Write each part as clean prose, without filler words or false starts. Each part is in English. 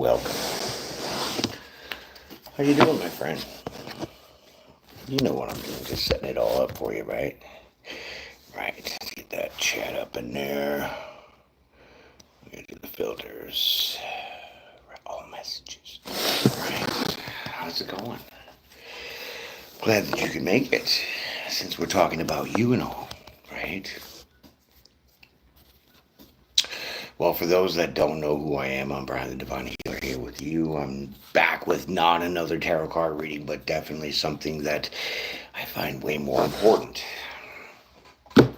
welcome. How you doing, my friend? You know what I'm doing, just setting it all up for you, right? Right, let's get that chat up in there. We're gonna do the filters. All messages. Right, how's it going? Glad that you can make it, since we're talking about you and all, right? Well, for those that don't know who I am, I'm Brian the Divine Healer here with you. I'm back with not another tarot card reading, but definitely something that I find way more important. And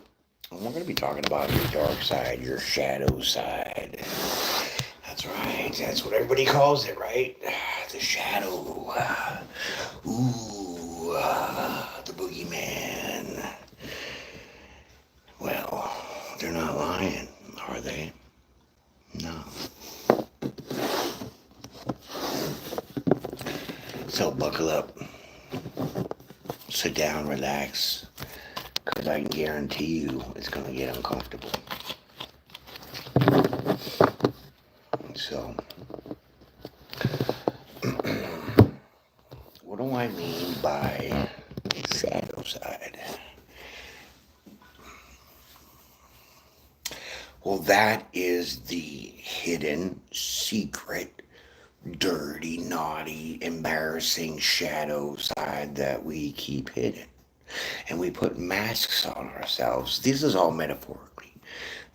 we're going to be talking about your dark side, your shadow side. That's right. That's what everybody calls it, right? The shadow. Ooh, the boogeyman. Well, they're not lying, are they? No. So buckle up, sit down, relax, because I can guarantee you it's going to get uncomfortable. So, what do I mean by shadow side? Well, that is the hidden, secret, dirty, naughty, embarrassing shadow side that we keep hidden. And we put masks on ourselves. This is all metaphorically.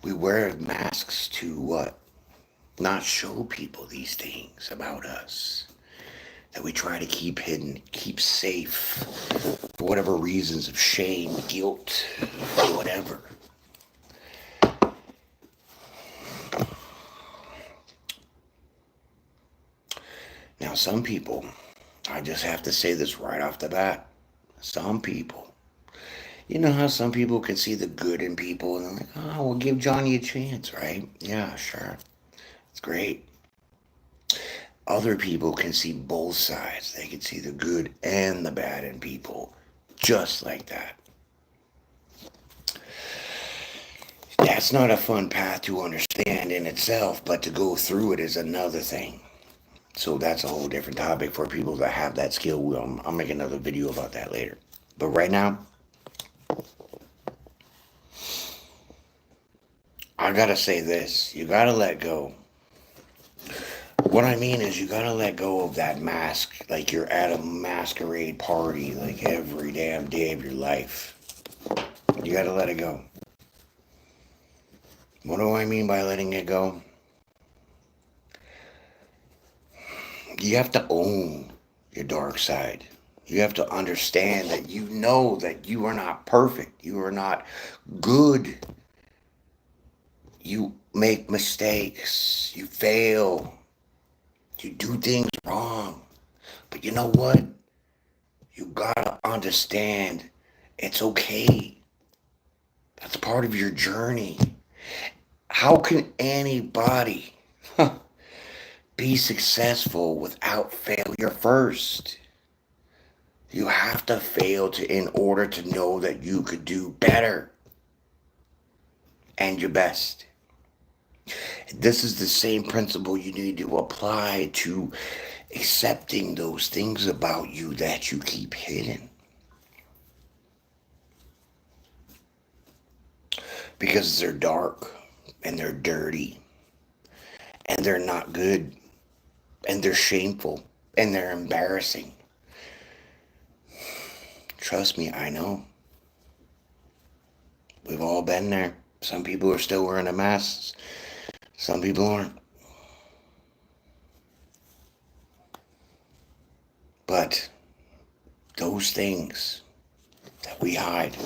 We wear masks to what? Not show people these things about us that we try to keep hidden, keep safe, for whatever reasons of shame, guilt, or whatever. Now, some people, I just have to say this right off the bat. Some people, you know how some people can see the good in people and they're like, oh, we'll give Johnny a chance, right? Yeah, sure. It's great. Other people can see both sides. They can see the good and the bad in people, just like that. That's not a fun path to understand in itself, but to go through it is another thing. So that's a whole different topic for people that have that skill. I'll make another video about that later. But right now, I gotta say this. You gotta let go. What I mean is you gotta let go of that mask, like you're at a masquerade party, like every damn day of your life. You gotta let it go. What do I mean by letting it go? You have to own your dark side. You have to understand that you know that you are not perfect. You are not good. You make mistakes. You fail. You do things wrong. But you know what? You gotta understand it's okay. That's part of your journey. How can anybody be successful without failure first? You have to fail in order to know that you could do better and your best. This is the same principle you need to apply to accepting those things about you that you keep hidden. Because they're dark and they're dirty and they're not good and they're shameful and they're embarrassing. Trust me, I know. We've all been there. Some people are still wearing the masks. Some people aren't. But those things that we hide,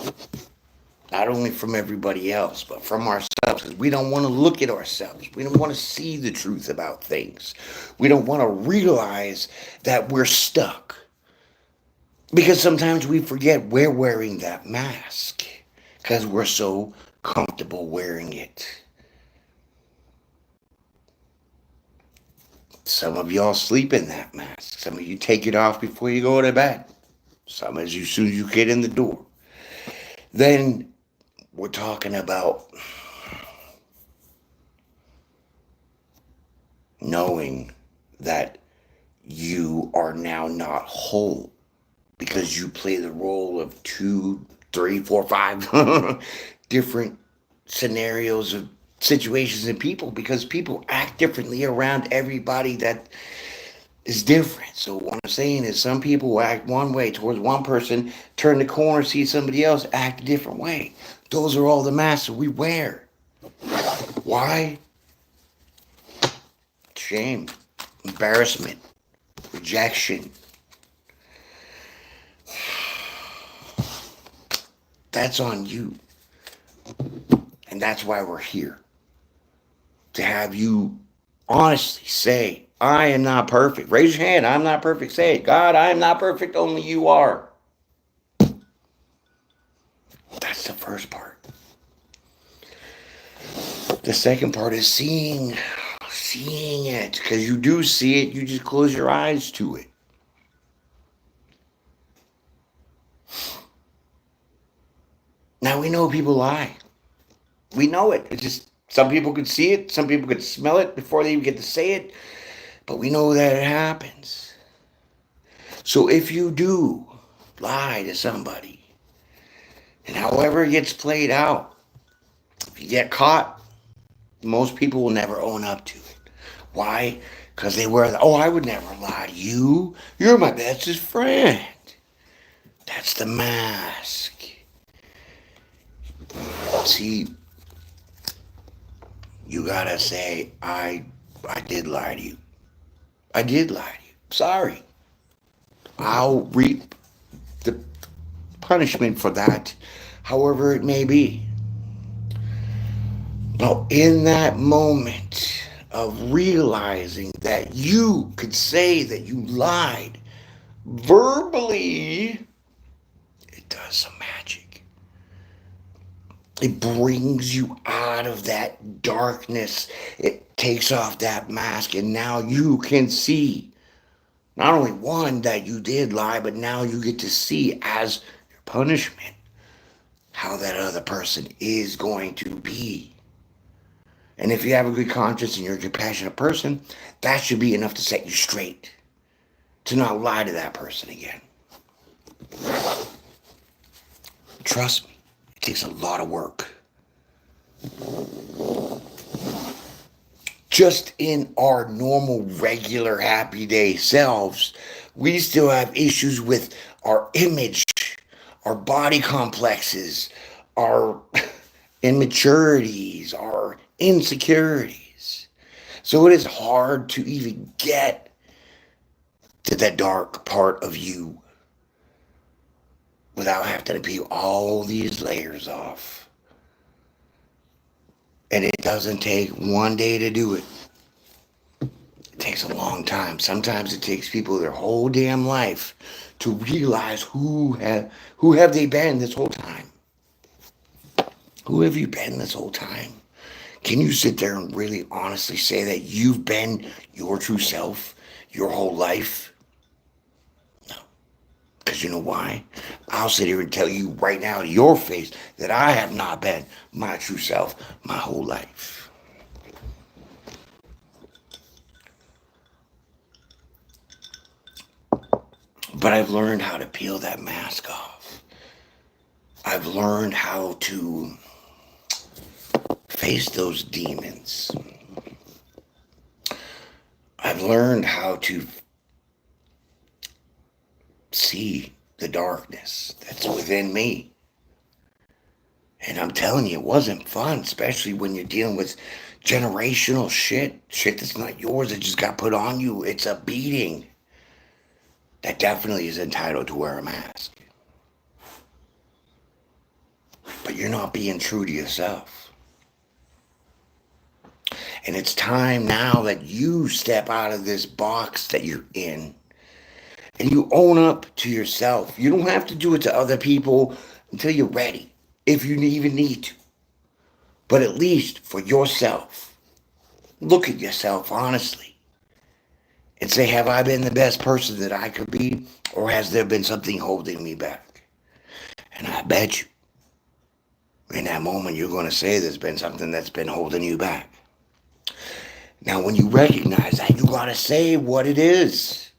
not only from everybody else, but from ourselves, because we don't want to look at ourselves. We don't want to see the truth about things. We don't want to realize that we're stuck. Because sometimes we forget we're wearing that mask because we're so comfortable wearing it. Some of y'all sleep in that mask. Some of you take it off before you go to bed. Some as soon as you get in the door. Then we're talking about knowing that you are now not whole because you play the role of 2, 3, 4, 5 different scenarios of situations and people, because people act differently around everybody that is different. So what I'm saying is some people will act one way towards one person, turn the corner, see somebody else act a different way. Those are all the masks we wear. Why? Shame, embarrassment, rejection. That's on you. And that's why we're here. To have you honestly say, I am not perfect. Raise your hand. I'm not perfect. Say it. God, I am not perfect. Only you are. That's the first part. The second part is seeing it. Because you do see it. You just close your eyes to it. Now we know people lie. We know it. It's just some people could see it. Some people could smell it before they even get to say it. But we know that it happens. So if you do lie to somebody, and however it gets played out, if you get caught, most people will never own up to it. Why? Because they wear I would never lie to you. You're my bestest friend. That's the mask. See, you gotta say, I did lie to you. I did lie to you. Sorry. I'll reap the punishment for that, however it may be. But in that moment of realizing that you could say that you lied verbally, it does some magic. It brings you out of that darkness. It takes off that mask, and now you can see not only one, that you did lie, but now you get to see as your punishment how that other person is going to be. And if you have a good conscience and you're a compassionate person, that should be enough to set you straight, to not lie to that person again. Trust me, it takes a lot of work. Just in our normal, regular, happy day selves, we still have issues with our image, our body complexes, our immaturities, our insecurities. So it is hard to even get to that dark part of you without having to peel all these layers off. And it doesn't take one day to do it. It takes a long time. Sometimes it takes people their whole damn life to realize who have they been this whole time. Who have you been this whole time? Can you sit there and really honestly say that you've been your true self your whole life? No. Because you know why? I'll sit here and tell you right now to your face that I have not been my true self my whole life. But I've learned how to peel that mask off. I've learned how to face those demons. I've learned how to see the darkness that's within me. And I'm telling you, it wasn't fun, especially when you're dealing with generational shit that's not yours, that just got put on you. It's a beating. That definitely is entitled to wear a mask. But you're not being true to yourself. And it's time now that you step out of this box that you're in and you own up to yourself. You don't have to do it to other people until you're ready, if you even need to. But at least for yourself, look at yourself honestly and say, have I been the best person that I could be, or has there been something holding me back? And I bet you, in that moment, you're going to say there's been something that's been holding you back. Now, when you recognize that, you got to say what it is.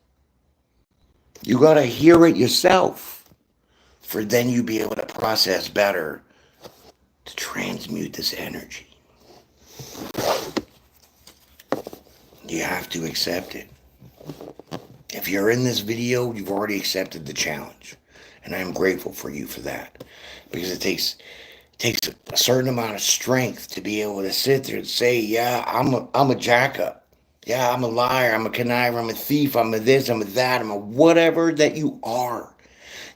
You got to hear it yourself, for then you be able to process better to transmute this energy. You have to accept it. If you're in this video, you've already accepted the challenge. And I'm grateful for you for that. Because it takes a certain amount of strength to be able to sit there and say, yeah, I'm a jack-up. Yeah, I'm a liar. I'm a conniver. I'm a thief. I'm a this. I'm a that. I'm a whatever that you are,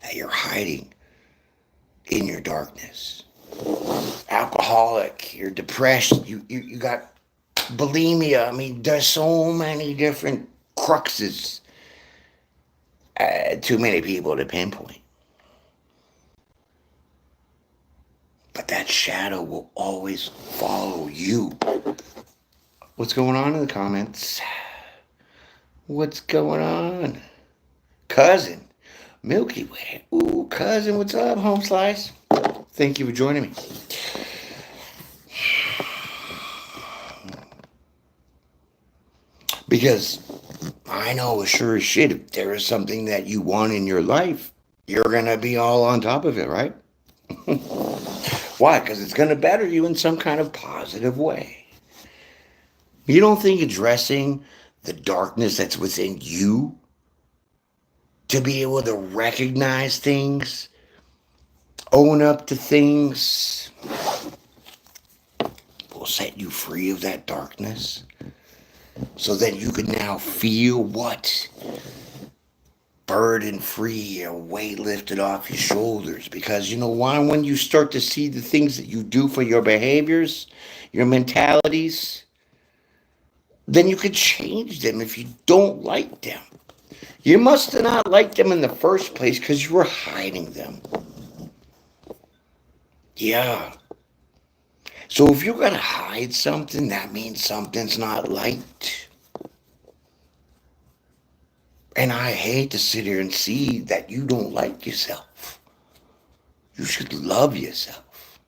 that you're hiding in your darkness. Alcoholic. You're depressed. You got bulimia. I mean, there's so many different cruxes. Too many people to pinpoint. But that shadow will always follow you. What's going on in the comments? What's going on? Cousin. Milky Way. Ooh, cousin, what's up, Home Slice? Thank you for joining me. Because I know sure as shit, if there is something that you want in your life, you're going to be all on top of it, right? Why? Because it's going to better you in some kind of positive way. You don't think addressing the darkness that's within you to be able to recognize things, own up to things, will set you free of that darkness? So that you can now feel what? Burden free, a weight lifted off your shoulders. Because you know why? When you start to see the things that you do for your behaviors, your mentalities, then you can change them if you don't like them. You must have not liked them in the first place because you were hiding them. Yeah. So if you're going to hide something, that means something's not liked. And I hate to sit here and see that you don't like yourself. You should love yourself.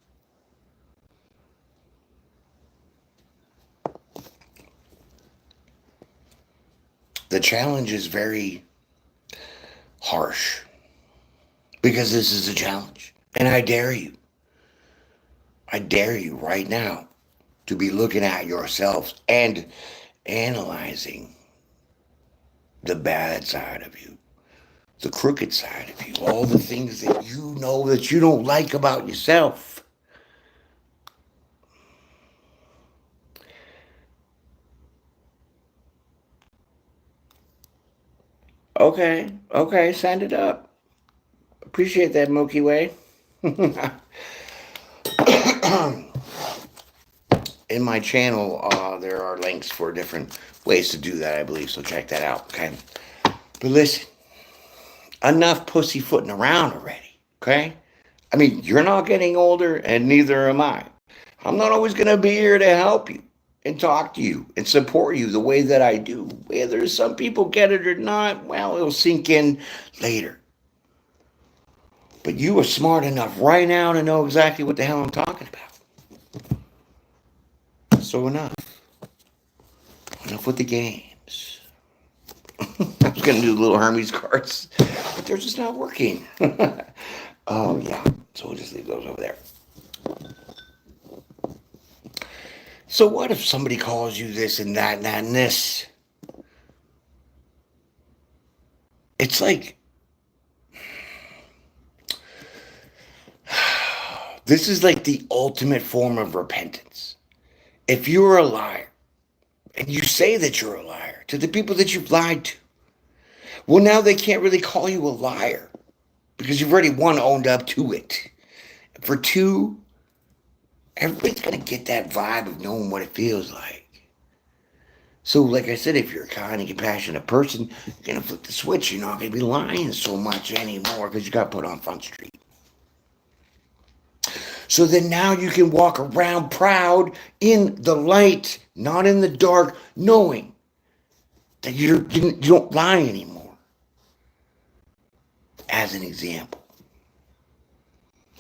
The challenge is very harsh because this is a challenge. And I dare you right now to be looking at yourselves and analyzing the bad side of you, the crooked side of you, all the things that you know that you don't like about yourself. Okay, send it up. Appreciate that, Milky Way. In my channel, there are links for different ways to do that, I believe, so check that out, okay? But listen, enough pussyfooting around already, okay? I mean, you're not getting older, and neither am I. I'm not always going to be here to help you and talk to you and support you the way that I do. Whether some people get it or not, well, it'll sink in later. But you are smart enough right now to know exactly what the hell I'm talking about. So enough. Enough with the games. I was going to do little Hermes cards, but they're just not working. Oh, yeah. So we'll just leave those over there. So what if somebody calls you this and that and that and this? It's like, this is like the ultimate form of repentance. If you're a liar, and you say that you're a liar to the people that you've lied to, well, now they can't really call you a liar because you've already, one, owned up to it. For two, everybody's going to get that vibe of knowing what it feels like. So, like I said, if you're a kind and compassionate person, you're going to flip the switch. You're not going to be lying so much anymore because you got put on Front Street. So then now you can walk around proud in the light, not in the dark, knowing that you don't lie anymore. As an example.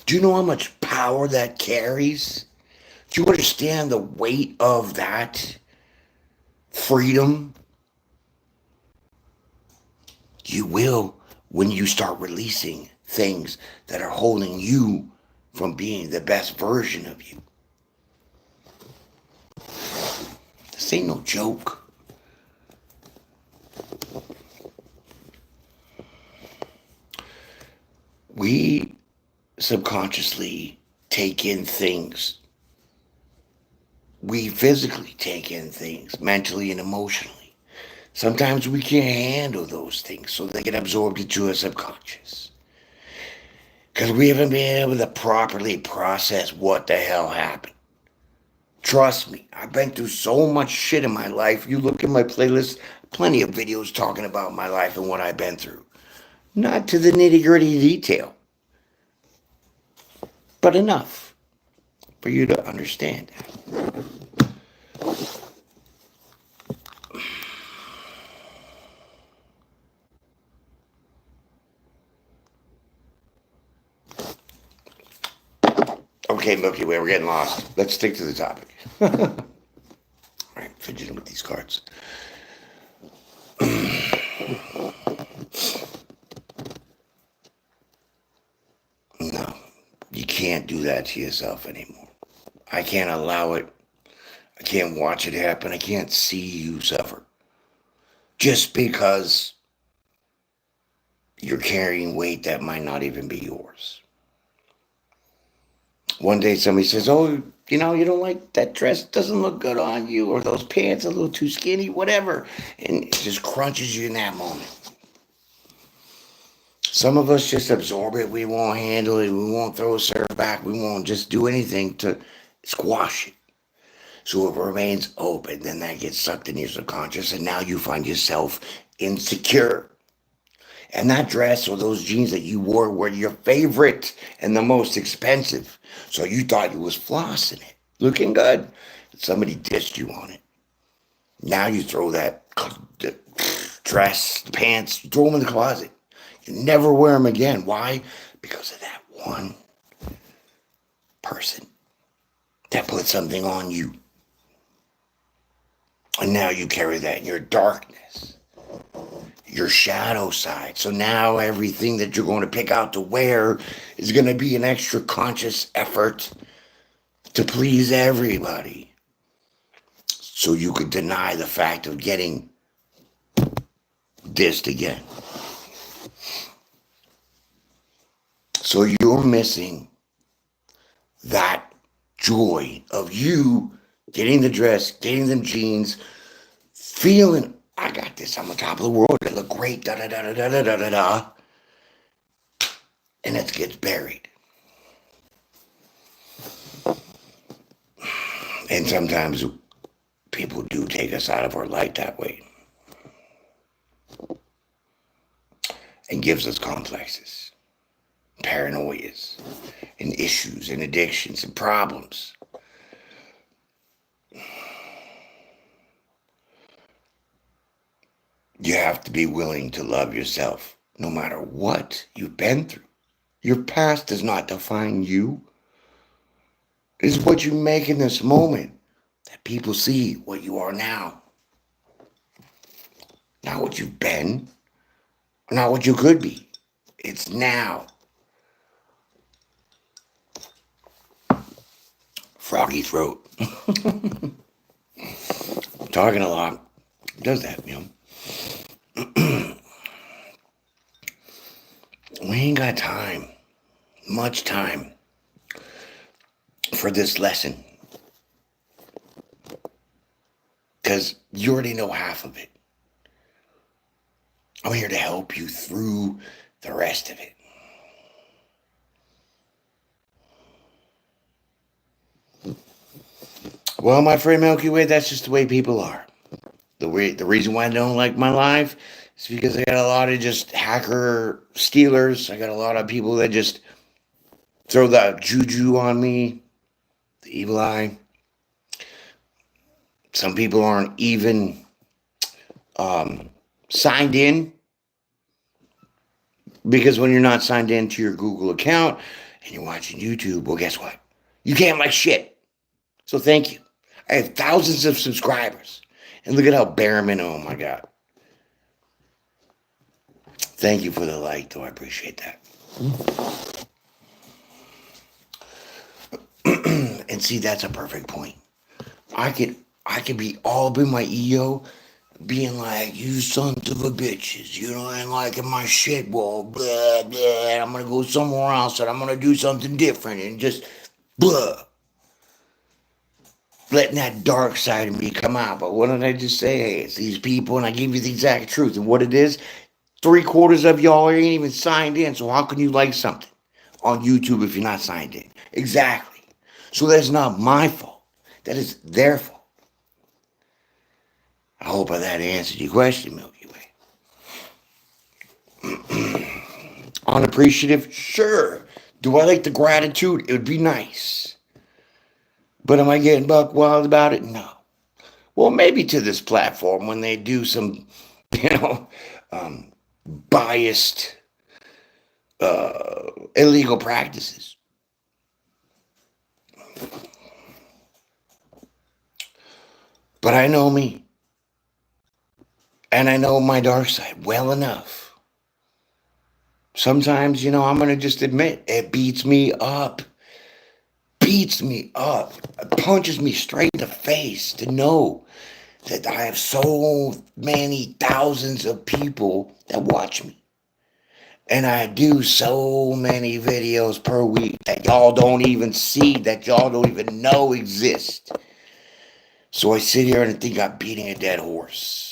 Do you know how much power that carries? Do you understand the weight of that? freedom, you will when you start releasing things that are holding you from being the best version of you. This ain't no joke. We subconsciously take in things. We physically take in things, mentally and emotionally. Sometimes we can't handle those things, so they get absorbed into our subconscious. Because we haven't been able to properly process what the hell happened. Trust me, I've been through so much shit in my life. You look at my playlist, plenty of videos talking about my life and what I've been through. Not to the nitty-gritty detail, but enough for you to understand. Okay, Milky Way, we're getting lost. Let's stick to the topic. All right, fidgeting with these cards. No, you can't do that to yourself anymore. I can't allow it. I can't watch it happen. I can't see you suffer. Just because you're carrying weight that might not even be yours. One day somebody says, oh, you know, you don't like that dress, doesn't look good on you, or those pants are a little too skinny, whatever. And it just crunches you in that moment. Some of us just absorb it. We won't handle it. We won't throw a serve back. We won't just do anything to squash it. So it remains open. Then that gets sucked in your subconscious. And now you find yourself insecure. And that dress or those jeans that you wore were your favorite and the most expensive. So you thought you was flossing it, looking good. Somebody dissed you on it. Now you throw that dress, pants, you throw them in the closet. You never wear them again. Why? Because of that one person that put something on you. And now you carry that in your darkness, your shadow side. So now everything that you're going to pick out to wear is going to be an extra conscious effort to please everybody. So you could deny the fact of getting dissed again. So you're missing that joy of you getting the dress, getting them jeans, feeling, I got this, I'm on top of the world, I look great, da-da-da-da-da-da-da-da. And it gets buried. And sometimes people do take us out of our light that way. And gives us complexes, paranoias, and issues, and addictions, and problems. You have to be willing to love yourself, no matter what you've been through. Your past does not define you. It's what you make in this moment that people see what you are now. Not what you've been, not what you could be. It's now. Froggy throat. Talking a lot. Does that, you know? We ain't got time, much time, for this lesson. Because you already know half of it. I'm here to help you through the rest of it. Well, my friend Milky Way, that's just the way people are. The reason why I don't like my life is because I got a lot of just hacker stealers. I got a lot of people that just throw that juju on me, the evil eye. Some people aren't even signed in, because when you're not signed in to your Google account and you're watching YouTube, well, guess what? You can't like shit. So thank you. I have thousands of subscribers. And look at how bare minimum I got. Thank you for the like, though. I appreciate that. And see, that's a perfect point. I could be all up in my ego, being like, you sons of a bitches, you know, ain't liking my shit, well, blah, blah, and I'm gonna go somewhere else and I'm gonna do something different and just blah. Letting that dark side of me come out. But what did I just say? Hey, it's these people, and I give you the exact truth. And what it is, 3/4 of y'all ain't even signed in, so how can you like something on YouTube if you're not signed in? Exactly. So that's not my fault. That is their fault. I hope that answered your question, Milky Way. Unappreciative? Sure. Do I like the gratitude? It would be nice. But am I getting buck wild about it? No. Well, maybe to this platform when they do some, you know, biased, illegal practices. But I know me. And I know my dark side well enough. Sometimes, you know, I'm going to just admit it beats me up. Beats me up. It punches me straight in the face to know that I have so many thousands of people that watch me. And I do so many videos per week that y'all don't even see, that y'all don't even know exist. So I sit here and think I'm beating a dead horse.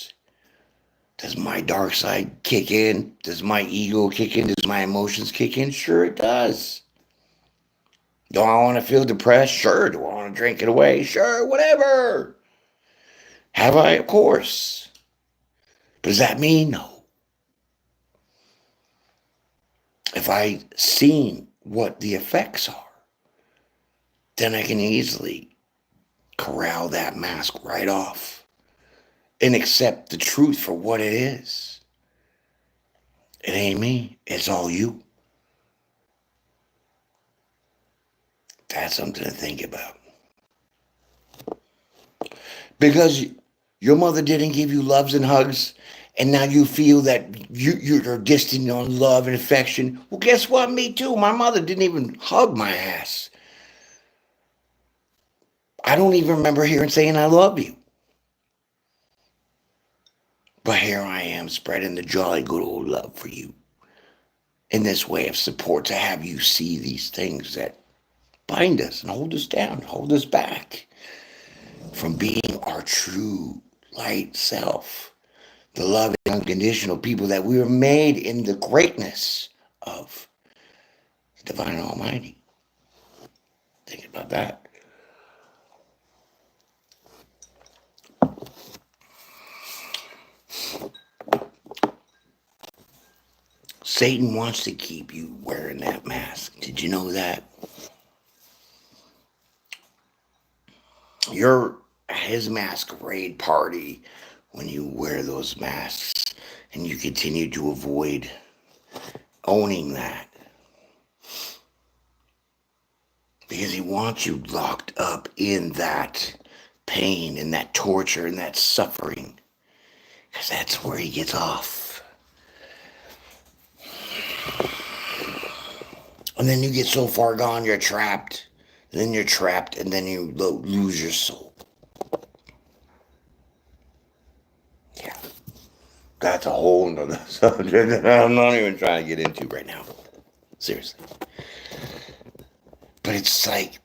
Does my dark side kick in? Does my ego kick in? Does my emotions kick in? Sure it does. Do I want to feel depressed? Sure. Do I want to drink it away? Sure, whatever. Have I? Of course. But does that mean no? If I seen what the effects are, then I can easily corral that mask right off and accept the truth for what it is. It ain't me. It's all you. That's something to think about. Because your mother didn't give you loves and hugs, and now you feel that you're distant on love and affection. Well, guess what? Me too. My mother didn't even hug my ass. I don't even remember hearing saying I love you. But here I am spreading the jolly good old love for you in this way of support to have you see these things that bind us and hold us down, hold us back from being our true light self, the loving, unconditional people that we were made in the greatness of the Divine Almighty. Think about that. Satan wants to keep you wearing that mask. Did you know that? You're at his masquerade party when you wear those masks and you continue to avoid owning that. Because he wants you locked up in that pain and that torture and that suffering. Because that's where he gets off. And then you get so far gone, you're trapped. And then you're trapped, and then you lose your soul. Yeah. That's a whole nother subject that I'm not even trying to get into right now. Seriously. But it's like,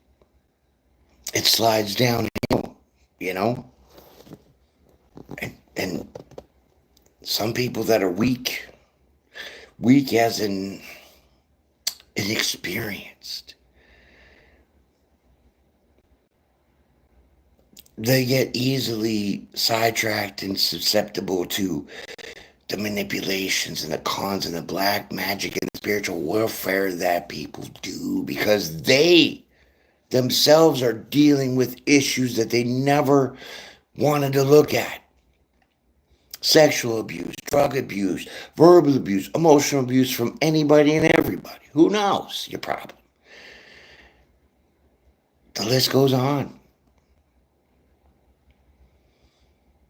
it slides downhill, you know? And some people that are weak as in inexperienced, they get easily sidetracked and susceptible to the manipulations and the cons and the black magic and the spiritual warfare that people do because they themselves are dealing with issues that they never wanted to look at. Sexual abuse, drug abuse, verbal abuse, emotional abuse from anybody and everybody. Who knows your problem? The list goes on.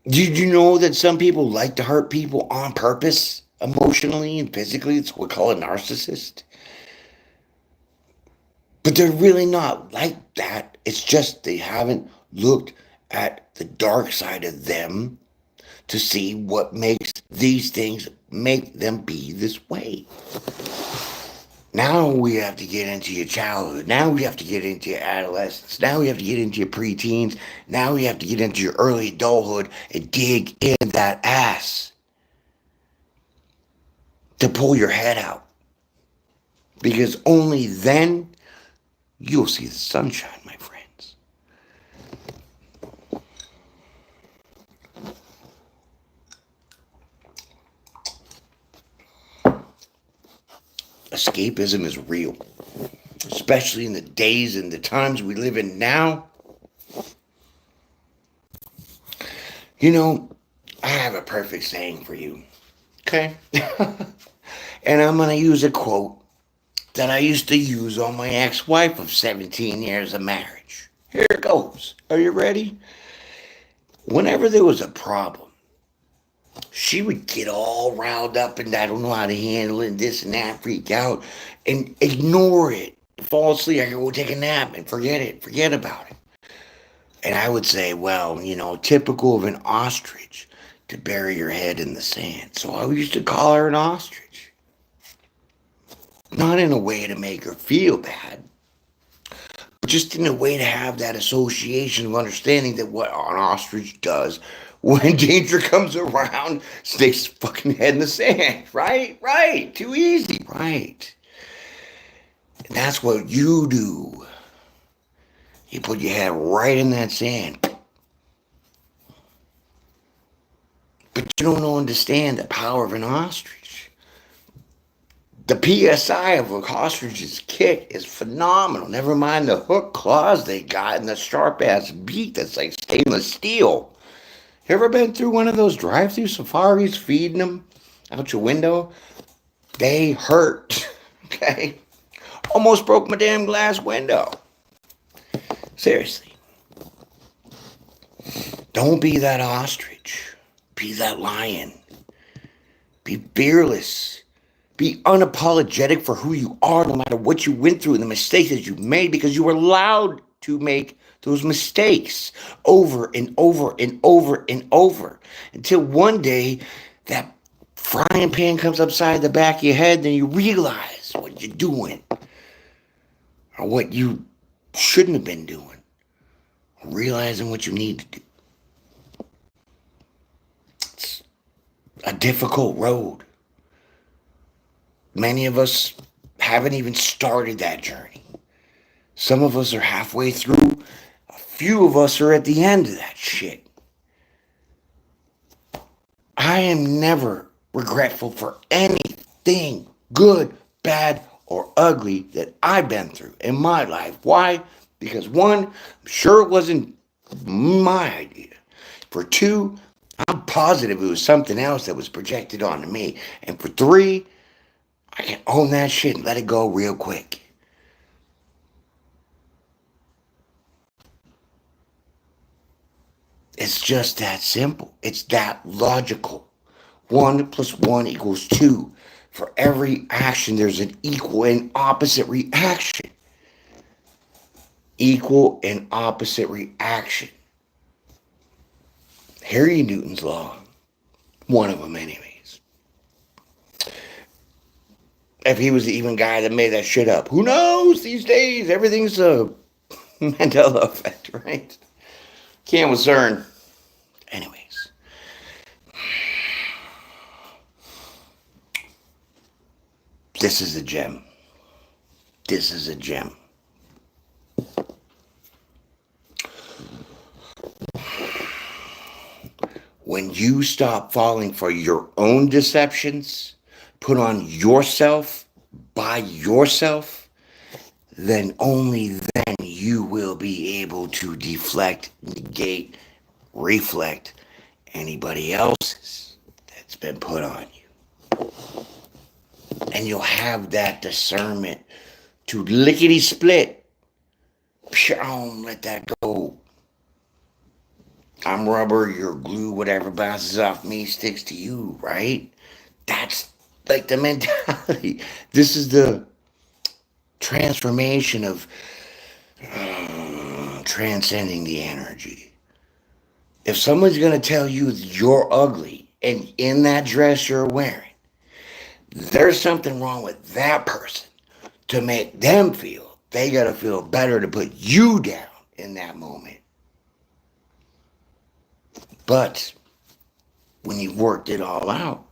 Did you know that some people like to hurt people on purpose, emotionally and physically? It's what we call a narcissist. But they're really not like that. It's just they haven't looked at the dark side of them to see what makes these things make them be this way. Now we have to get into your childhood. Now we have to get into your adolescence. Now we have to get into your preteens. Now we have to get into your early adulthood and dig in that ass to pull your head out. Because only then you'll see the sunshine, my friends. Escapism is real, especially in the days and the times we live in now. You know, I have a perfect saying for you, okay? And I'm going to use a quote that I used to use on my ex-wife of 17 years of marriage. Here it goes. Are you ready? Whenever there was a problem, she would get all riled up and I don't know how to handle it, and this and that, freak out, and ignore it. Fall asleep, I could go take a nap and forget about it. And I would say, well, typical of an ostrich to bury your head in the sand. So I used to call her an ostrich. Not in a way to make her feel bad, but just in a way to have that association of understanding that what an ostrich does when danger comes around, sticks fucking head in the sand. Right. Too easy. Right. And that's what you do. You put your head right in that sand. But you don't understand the power of an ostrich. The PSI of an ostrich's kick is phenomenal. Never mind the hook claws they got and the sharp-ass beak that's like stainless steel. You ever been through one of those drive-through safaris feeding them out your window? They hurt, okay? Almost broke my damn glass window. Seriously. Don't be that ostrich. Be that lion. Be fearless. Be unapologetic for who you are, no matter what you went through and the mistakes that you made, because you were allowed to make those mistakes over and over and over and over until one day that frying pan comes upside the back of your head and you realize what you're doing or what you shouldn't have been doing, realizing what you need to do. It's a difficult road. Many of us haven't even started that journey. Some of us are halfway through. A few of us are at the end of that shit. I am never regretful for anything, good, bad, or ugly, that I've been through in my life. Why? Because one, I'm sure it wasn't my idea. For two, I'm positive it was something else that was projected onto me. And for three, I can own that shit and let it go real quick. It's just that simple. It's that logical. 1 + 1 = 2. For every action, there's an equal and opposite reaction. Equal and opposite reaction. Harry Newton's law. One of them, anyways. If he was the even guy that made that shit up. Who knows these days? Everything's a Mandela effect, right? Can't with CERN. Anyways. This is a gem. This is a gem. When you stop falling for your own deceptions, put on yourself, by yourself, then only then you will be able to deflect, negate, reflect anybody else's that's been put on you. And you'll have that discernment to lickety-split. Let that go. I'm rubber, you're glue, whatever bounces off me sticks to you, right? That's like the mentality. This is the transformation of transcending the energy. If someone's going to tell you you're ugly and in that dress you're wearing, there's something wrong with that person. To make them feel, they got to feel better to put you down in that moment. But when you've worked it all out,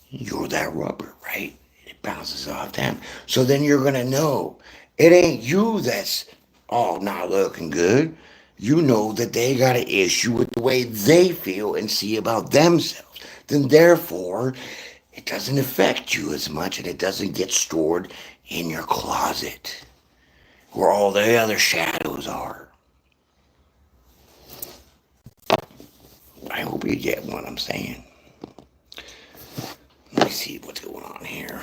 you're that rubber, right? It bounces off them. So then you're going to know it ain't you that's all not looking good. You know that they got an issue with the way they feel and see about themselves. Then therefore, it doesn't affect you as much and it doesn't get stored in your closet where all the other shadows are. I hope you get what I'm saying. Let me see what's going on here.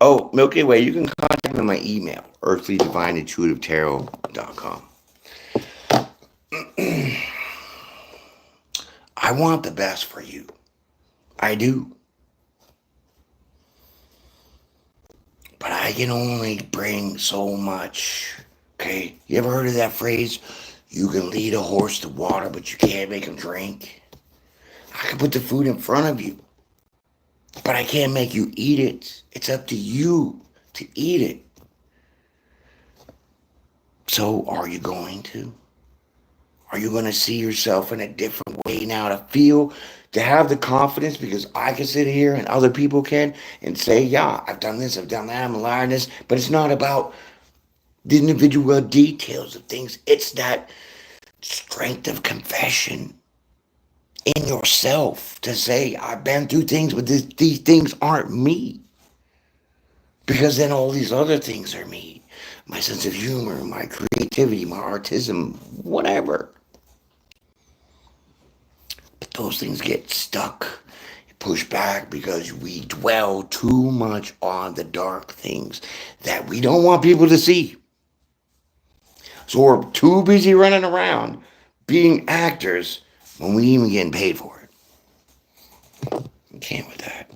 Oh, Milky Way, you can contact me on my email, earthlydivineintuitivetarot.com. I want the best for you. I do. But I can only bring so much. Okay? You ever heard of that phrase? You can lead a horse to water, but you can't make him drink. I can put the food in front of you, but I can't make you eat it. It's up to you to eat it. So are you going to? Are you going to see yourself in a different way now to feel, to have the confidence? Because I can sit here and other people can and say, yeah, I've done this, I've done that, I'm alive this. But it's not about the individual details of things. It's that strength of confession in yourself to say, I've been through things, but these things aren't me. Because then all these other things are me. My sense of humor, my creativity, my artism, whatever. But those things get stuck, pushed back because we dwell too much on the dark things that we don't want people to see. So we're too busy running around being actors when we even getting paid for it. I can't with that.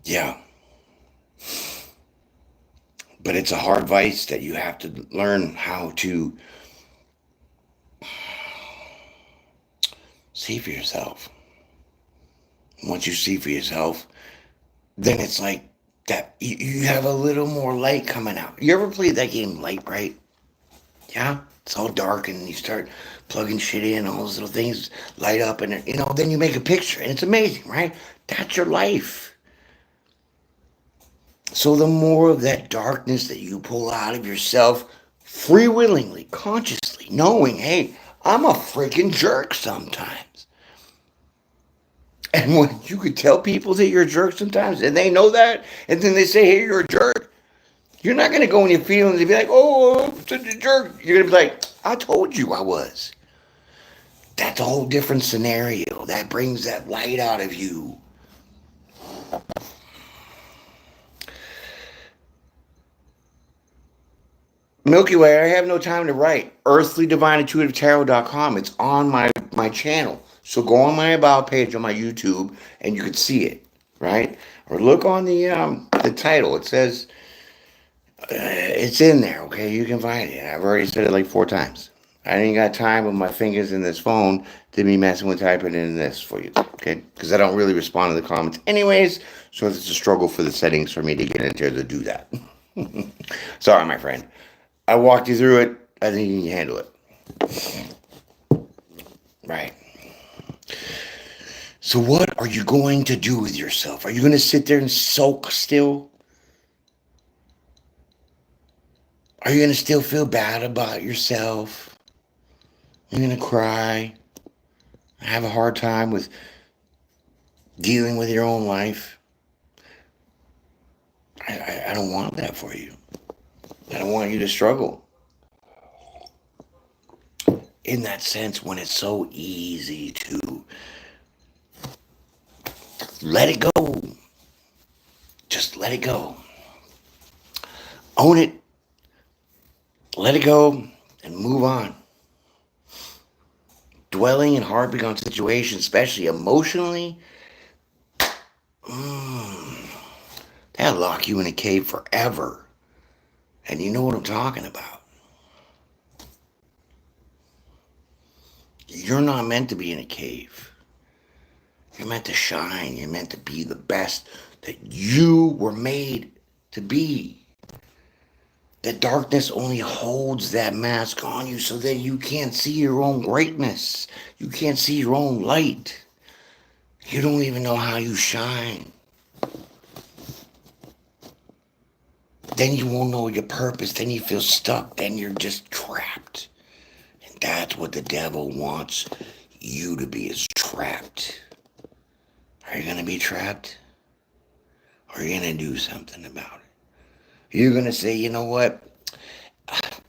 Yeah. But it's a hard vice that you have to learn how to see for yourself. Once you see for yourself, then it's like that you have a little more light coming out. You ever played that game Light Bright? Yeah? It's all dark and you start plugging shit in, all those little things light up and then you make a picture and it's amazing, right? That's your life. So the more of that darkness that you pull out of yourself, free willingly, consciously, knowing, hey, I'm a freaking jerk sometimes. And when you could tell people that you're a jerk sometimes, and they know that, and then they say, hey, you're a jerk, you're not going to go in your feelings and be like, oh, I'm such a jerk. You're going to be like, I told you I was. That's a whole different scenario. That brings that light out of you. Milky Way, I have no time to write. EarthlyDivineIntuitiveTarot.com. It's on my channel. So go on my About page on my YouTube and you can see it, right? Or look on the title. It says, it's in there, okay? You can find it. I've already said it like 4 times. I ain't got time with my fingers in this phone to be messing with typing in this for you, okay? Because I don't really respond to the comments anyways, so it's a struggle for the settings for me to get into to do that. Sorry, my friend. I walked you through it. I think you can handle it. Right. So what are you going to do with yourself? Are you going to sit there and sulk still? Are you going to still feel bad about yourself? You're going to cry? Have a hard time with dealing with your own life? I don't want that for you. I don't want you to struggle. In that sense, when it's so easy to let it go. Just let it go. Own it. Let it go and move on. Dwelling and harping on situations, especially emotionally, that'll lock you in a cave forever. And you know what I'm talking about. You're not meant to be in a cave. You're meant to shine. You're meant to be the best that you were made to be. The darkness only holds that mask on you so that you can't see your own greatness. You can't see your own light. You don't even know how you shine. Then you won't know your purpose. Then you feel stuck. Then you're just trapped. And that's what the devil wants you to be, is trapped. Are you going to be trapped? Or are you going to do something about it? You're going to say, you know what?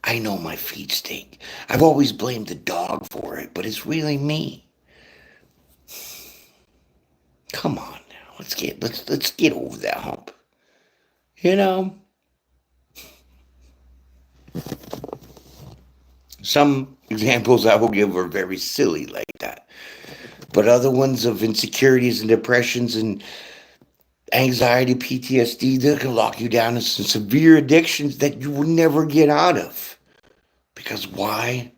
I know my feet stink. I've always blamed the dog for it, but it's really me. Come on now. Let's get over that hump. You know? Some examples I will give are very silly like that. But other ones of insecurities and depressions and anxiety, PTSD, that can lock you down in some severe addictions that you will never get out of. Because why?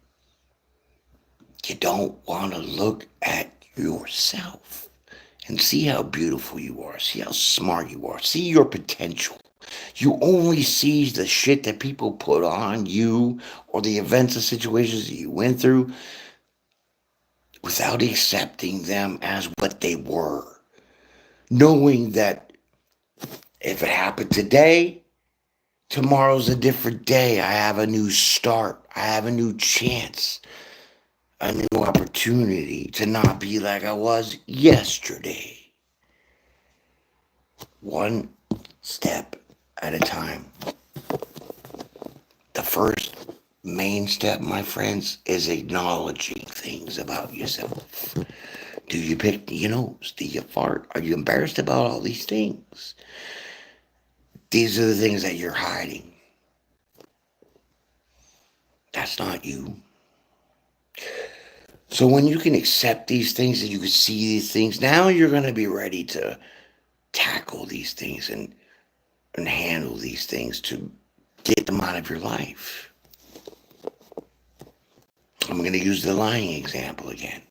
You don't want to look at yourself and see how beautiful you are. See how smart you are. See your potential. You only see the shit that people put on you or the events and situations that you went through without accepting them as what they were. Knowing that if it happened today, tomorrow's a different day. I have a new start. I have a new chance. A new opportunity to not be like I was yesterday. One step at a time. The first main step, my friends, is acknowledging things about yourself. Do you pick your nose? Do you fart? Are you embarrassed about all these things? These are the things that you're hiding. That's not you. So when you can accept these things and you can see these things, now you're going to be ready to tackle these things and handle these things to get them out of your life. I'm going to use the lying example again.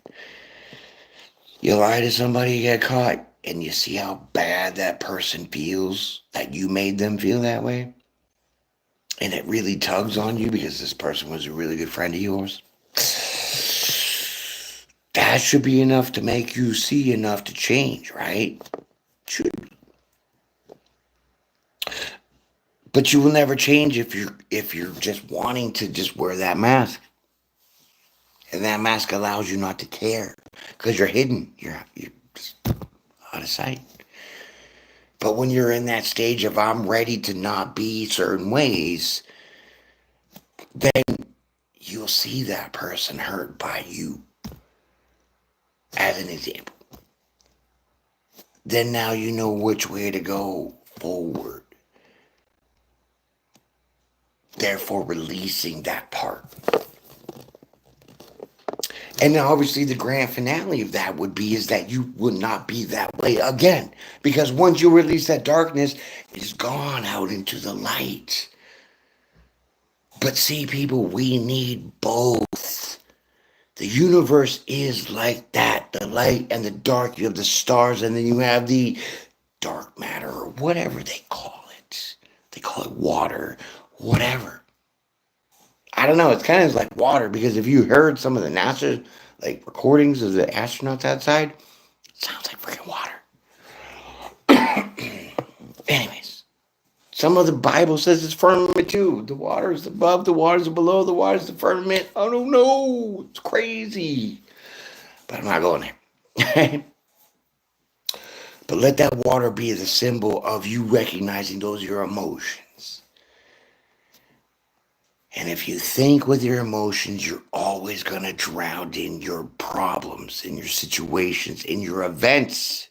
You lie to somebody, you get caught, and you see how bad that person feels that you made them feel that way. And it really tugs on you because this person was a really good friend of yours. That should be enough to make you see enough to change, right? Should be. But you will never change if you're just wanting to just wear that mask. And that mask allows you not to care because you're hidden. You're just out of sight. But when you're in that stage of I'm ready to not be certain ways, then you'll see that person hurt by you. As an example. Then now you know which way to go forward. Therefore releasing that part. And now obviously the grand finale of that would be is that you would not be that way again. Because once you release that darkness, it's gone out into the light. But see, people, we need both. The universe is like that. The light and the dark. You have the stars and then you have the dark matter or whatever they call it. They call it water, whatever. I don't know. It's kind of like water because if you heard some of the NASA like recordings of the astronauts outside, it sounds like freaking water. Anyways, some of the Bible says it's firmament too. The water is above, the waters are below, the waters the firmament. I don't know. It's crazy. But I'm not going there. But let that water be the symbol of you recognizing those are your emotions. And if you think with your emotions, you're always going to drown in your problems, in your situations, in your events.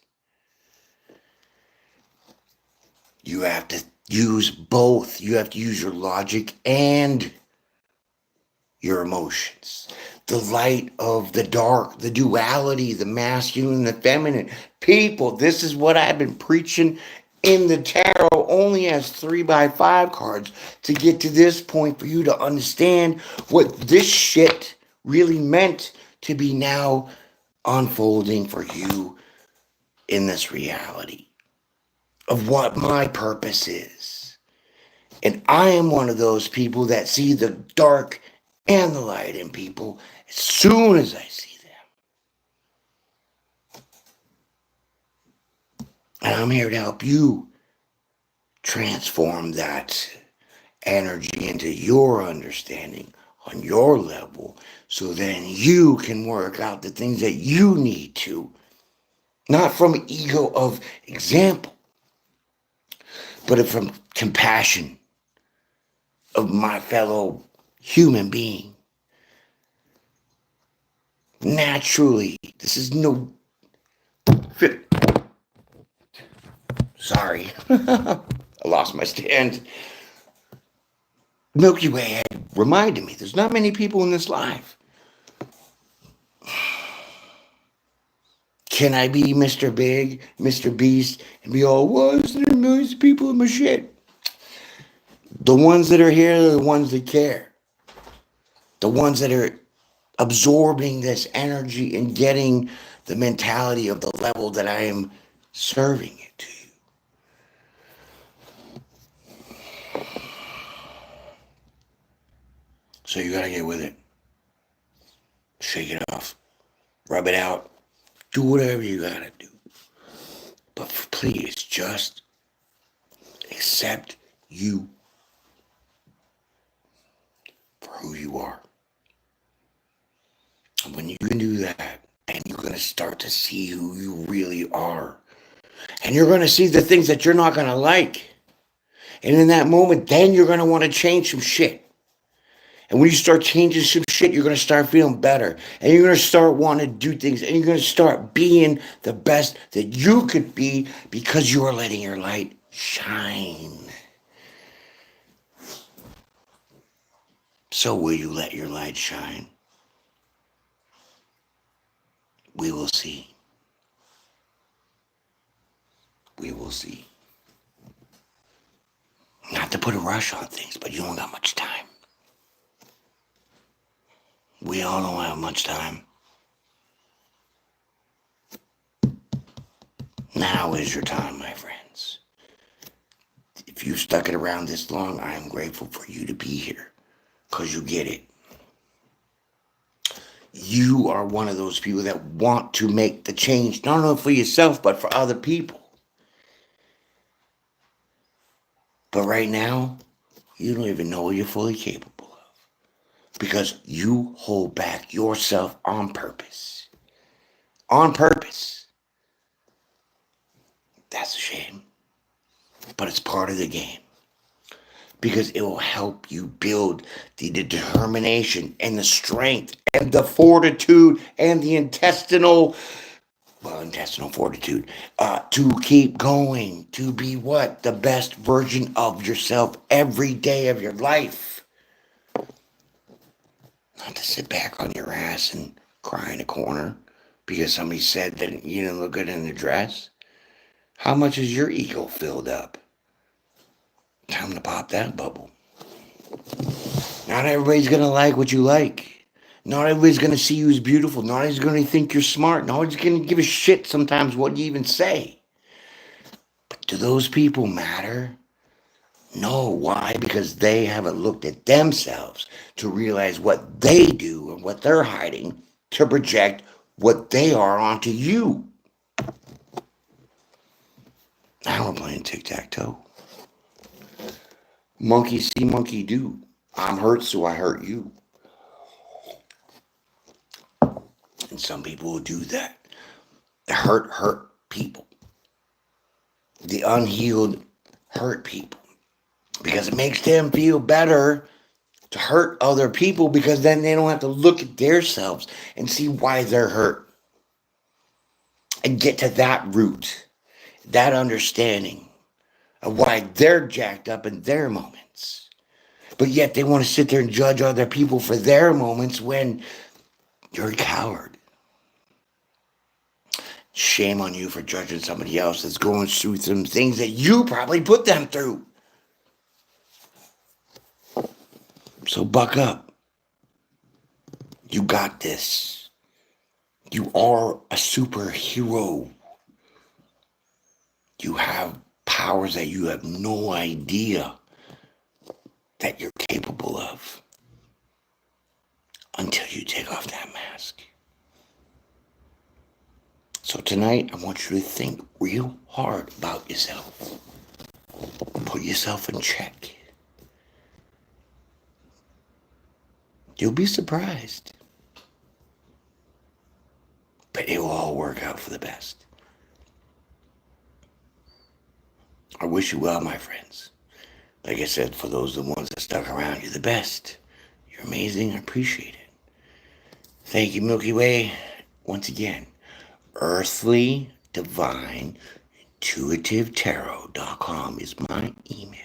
You have to use both. You have to use your logic and your emotions. The light of the dark, the duality, the masculine, the feminine. People, this is what I've been preaching in the tarot, only as 3x5 cards, to get to this point for you to understand what this shit really meant to be now unfolding for you in this reality of what my purpose is. And I am one of those people that see the dark and the light in people as soon as I see them. And I'm here to help you transform that energy into your understanding on your level, so then you can work out the things that you need to, not from ego of example, but from compassion of my fellow human being. Naturally, this is no... Sorry, I lost my stand. Milky Way had reminded me there's not many people in this life. Can I be Mr. Big, Mr. Beast, and be all, why is there millions of people in my shit? The ones that are here are the ones that care. The ones that are absorbing this energy and getting the mentality of the level that I am serving it to you. So you gotta get with it. Shake it off. Rub it out. Do whatever you gotta do. But please, just accept you for who you are. And when you can do that, and you're gonna start to see who you really are. And you're gonna see the things that you're not gonna like. And in that moment, then you're gonna want to change some shit. And when you start changing some shit, you're going to start feeling better. And you're going to start wanting to do things. And you're going to start being the best that you could be, because you are letting your light shine. So will you let your light shine? We will see. We will see. Not to put a rush on things, but you don't got much time. We all don't have much time. Now is your time, my friends. If you stuck it around this long, I am grateful for you to be here, because you get it. You are one of those people that want to make the change, not only for yourself, but for other people. But right now, you don't even know what you're fully capable of, because you hold back yourself on purpose. On purpose. That's a shame. But it's part of the game. Because it will help you build the determination and the strength and the fortitude and the intestinal fortitude to keep going, to be what? The best version of yourself every day of your life. Not to sit back on your ass and cry in a corner because somebody said that you didn't look good in the dress. How much is your ego filled up? Time to pop that bubble. Not everybody's going to like what you like. Not everybody's going to see you as beautiful. Not everybody's going to think you're smart. Not everybody's going to give a shit sometimes what you even say. But do those people matter? No. Why? Because they haven't looked at themselves to realize what they do and what they're hiding to project what they are onto you. Now we're playing tic-tac-toe. Monkey see, monkey do. I'm hurt, so I hurt you. And some people will do that. The hurt people. The unhealed hurt people. Because it makes them feel better to hurt other people, because then they don't have to look at themselves and see why they're hurt. And get to that root, that understanding of why they're jacked up in their moments. But yet they want to sit there and judge other people for their moments when you're a coward. Shame on you for judging somebody else that's going through some things that you probably put them through. So buck up. You got this. You are a superhero. You have powers that you have no idea that you're capable of until you take off that mask. So tonight, I want you to think real hard about yourself. Put yourself in check. You'll be surprised. But it will all work out for the best. I wish you well, my friends. Like I said, for those the ones that stuck around, you're the best. You're amazing. I appreciate it. Thank you, Milky Way. Once again, Earthly Divine Intuitive Tarot.com is my email.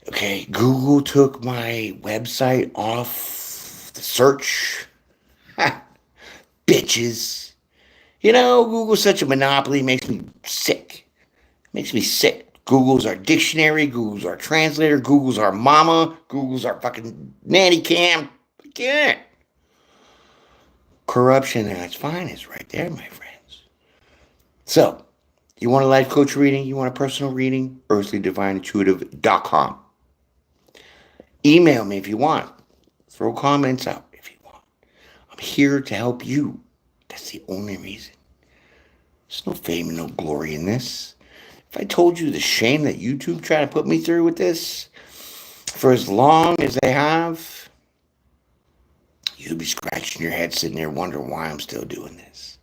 Okay, Google took my website off the search. Ha, bitches. You know, Google's such a monopoly, makes me sick. Makes me sick. Google's our dictionary, Google's our translator, Google's our mama, Google's our fucking nanny cam. I can't. Corruption at its finest right there, my friends. So, you want a life coach reading? You want a personal reading? EarthlyDivineIntuitive.com. Email me if you want. Throw comments out if you want. I'm here to help you. That's the only reason. There's no fame and no glory in this. If I told you the shame that YouTube tried to put me through with this for as long as they have, you'd be scratching your head sitting there wondering why I'm still doing this.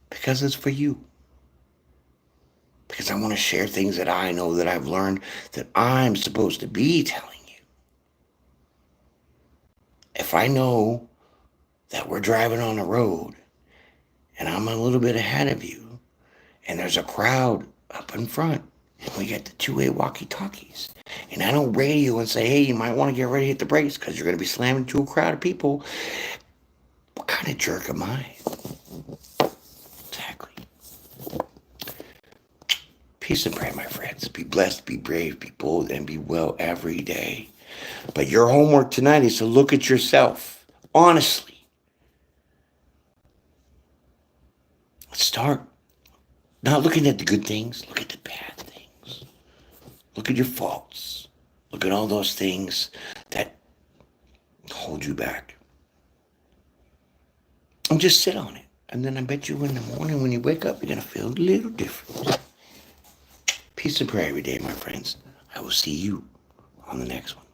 Because it's for you. Because I want to share things that I know that I've learned that I'm supposed to be telling you. If I know that we're driving on the road and I'm a little bit ahead of you and there's a crowd up in front and we get the two-way walkie-talkies and I don't radio and say, hey, you might want to get ready to hit the brakes because you're going to be slamming into a crowd of people, what kind of jerk am I? Exactly. Peace and prayer, my friends. Be blessed, be brave, be bold, and be well every day. But your homework tonight is to look at yourself, honestly. Let's start. Not looking at the good things, look at the bad things. Look at your faults. Look at all those things that hold you back. And just sit on it. And then I bet you in the morning when you wake up, you're going to feel a little different. Peace and prayer every day, my friends. I will see you on the next one.